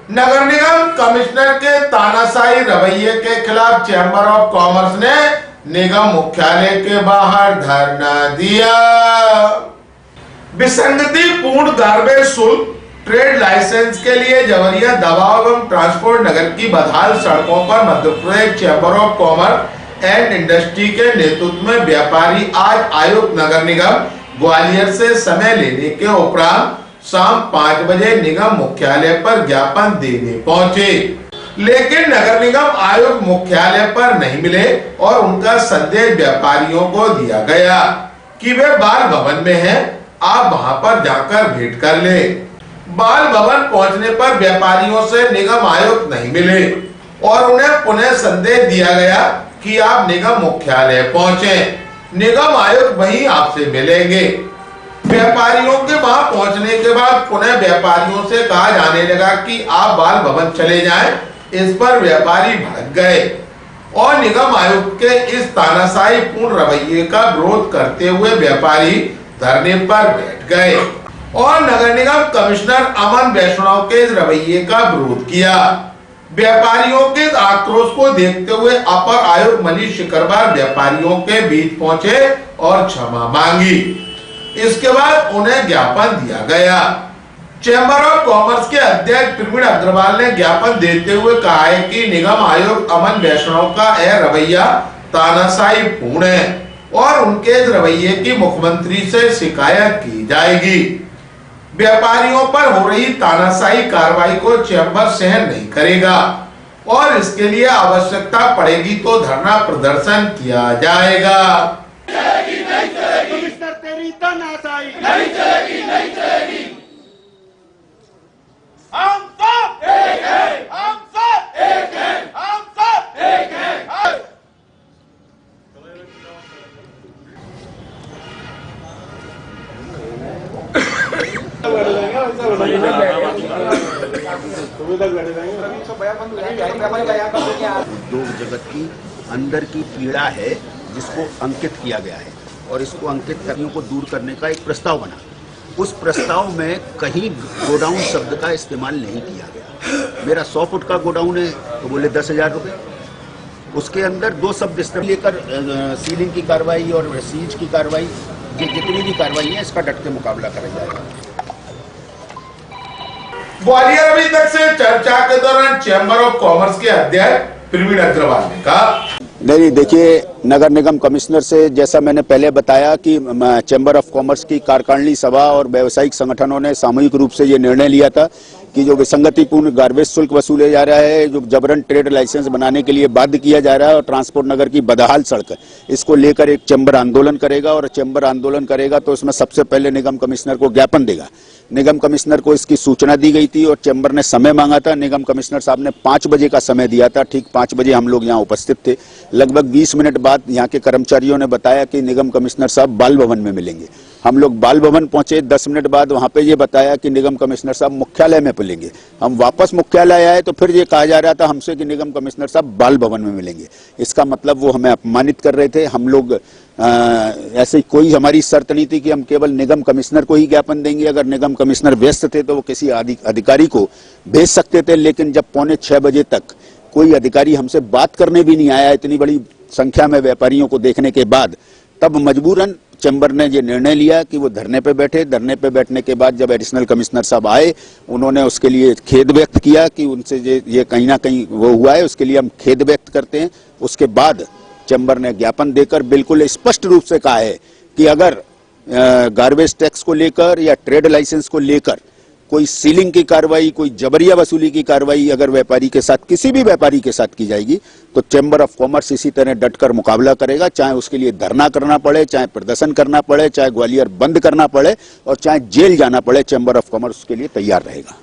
नगर निगम commissioner के तानाशाही रवैये के खिलाफ चैंबर ऑफ कॉमर्स ने निगम मुख्यालय के बाहर धरना दिया। विसंगतिपूर्ण गार्बेज शुल्क, ट्रेड लाइसेंस के लिए जबरिया दबाव एवं ट्रांसपोर्ट नगर की बदहाल सड़कों पर Madhya Pradesh chamber of commerce and industry के नेतृत्व में व्यापारी आज आयुक्त नगर निगम ग्वालियर से समय लेने के उपरांत शाम 5 बजे निगम मुख्यालय पर ज्ञापन देने पहुंचे, लेकिन नगर निगम आयुक्त मुख्यालय पर नहीं मिले और उनका संदेश व्यापारियों को दिया गया कि वे बाल भवन में हैं, आप वहां पर जाकर भेंट कर ले। बाल भवन पहुंचने पर व्यापारियों से निगम आयुक्त नहीं मिले और उन्हें पुनः संदेश दिया गया कि आप निगम मुख्यालय पहुंचे, निगम आयुक्त वहीं आपसे मिलेंगे। व्यापारियों के वहां पहुंचने के बाद पुनः व्यापारियों से कहा जाने लगा कि आप बाल भवन चले जाएं। इस पर व्यापारी भड़क गए और निगम आयुक्त के इस तानाशाही पूर्ण रवैये का विरोध करते हुए व्यापारी धरने पर बैठ गए और नगर निगम कमिश्नर अमन वैष्णव के इस रवैये का विरोध किया। व्यापारियों के आक्रोश को देखते हुए अपर आयुक्त मनीष शिकरवार व्यापारियों के बीच पहुंचे और क्षमा मांगी। इसके बाद उन्हें ज्ञापन दिया गया। चैंबर ऑफ कॉमर्स के अध्यक्ष प्रवीण अग्रवाल ने ज्ञापन देते हुए कहा है कि निगम आयुक्त अमन वैष्णव का यह रवैया तानाशाही पूर्ण है और उनके इस रवैये की मुख्यमंत्री से शिकायत की जाएगी। व्यापारियों पर हो रही तानाशाही कार्रवाई को चैंबर सहन नहीं करेगा और इसके लिए आवश्यकता पड़ेगी तो धरना प्रदर्शन किया जाएगा। तेरी तानाशाही नहीं चलेगी, नहीं चलेगी। हम सब एक हैं, हम सब एक हैं, हम सब एक हैं। उद्योग जगत की अंदर की पीड़ा है जिसको अंकित किया गया है और इसको अंकित कर्मियों को दूर करने का एक प्रस्ताव बना। उस प्रस्ताव में कहीं गोडाउन शब्द का इस्तेमाल नहीं किया गया। मेरा 100 फुट का गोडाउन है तो बोले 10,000 रुपये। उसके अंदर 2 शब्द इस्तेमाल लेकर सीलिंग की कार्रवाई और सीज की कार्रवाई, ये जितनी भी कार्रवाई है इसका डट के मुकाबला करा जाएगा। ग्वालियर अभी तक से चर्चा के दौरान चैंबर ऑफ कॉमर्स के अध्यक्ष प्रवीण अग्रवाल ने कहा, नहीं, देखिए, नगर निगम कमिश्नर से जैसा मैंने पहले बताया कि चैंबर ऑफ कॉमर्स की कार्यकारिणी सभा और व्यावसायिक संगठनों ने सामूहिक रूप से ये निर्णय लिया था कि जो विसंगतिपूर्ण गार्बेज शुल्क वसूले जा रहा है, जो जबरन ट्रेड लाइसेंस बनाने के लिए बाध्य किया जा रहा है और ट्रांसपोर्ट नगर की बदहाल सड़क, इसको लेकर एक चैंबर आंदोलन करेगा और चैंबर आंदोलन करेगा तो उसमें सबसे पहले निगम कमिश्नर को ज्ञापन देगा। निगम कमिश्नर को इसकी सूचना दी गई थी और चैंबर ने समय मांगा था। निगम कमिश्नर साहब ने 5 बजे का समय दिया था। ठीक 5 बजे हम लोग यहाँ उपस्थित थे। लगभग 20 मिनट बाद यहाँ के कर्मचारियों ने बताया कि निगम कमिश्नर साहब बाल भवन में मिलेंगे। हम लोग बाल भवन पहुंचे। 10 मिनट बाद वहां पे ये बताया कि निगम कमिश्नर साहब मुख्यालय में मिलेंगे। हम वापस मुख्यालय आए तो फिर ये कहा जा रहा था हमसे कि निगम कमिश्नर साहब बाल भवन में मिलेंगे। इसका मतलब वो हमें अपमानित कर रहे थे। हम लोग ऐसे कोई हमारी शर्त नहीं थी कि हम केवल निगम कमिश्नर को ही ज्ञापन देंगे। अगर निगम कमिश्नर व्यस्त थे तो वो किसी अधिकारी को भेज सकते थे, लेकिन जब 5:45 बजे तक कोई अधिकारी हमसे बात करने भी नहीं आया, इतनी बड़ी संख्या में व्यापारियों को देखने के बाद, तब मजबूरन चैंबर ने ये निर्णय लिया कि वो धरने पे बैठे। धरने पे बैठने के बाद जब एडिशनल कमिश्नर साहब आए, उन्होंने उसके लिए खेद व्यक्त किया कि उनसे ये कहीं ना कहीं वो हुआ है, उसके लिए हम खेद व्यक्त करते हैं। उसके बाद चैंबर ने ज्ञापन देकर बिल्कुल स्पष्ट रूप से कहा है कि अगर गार्बेज टैक्स को लेकर या ट्रेड लाइसेंस को लेकर कोई सीलिंग की कार्रवाई, कोई जबरिया वसूली की कार्रवाई अगर व्यापारी के साथ, किसी भी व्यापारी के साथ की जाएगी तो चैंबर ऑफ कॉमर्स इसी तरह डटकर मुकाबला करेगा। चाहे उसके लिए धरना करना पड़े, चाहे प्रदर्शन करना पड़े, चाहे ग्वालियर बंद करना पड़े और चाहे जेल जाना पड़े, चैंबर ऑफ कॉमर्स उसके लिए तैयार रहेगा।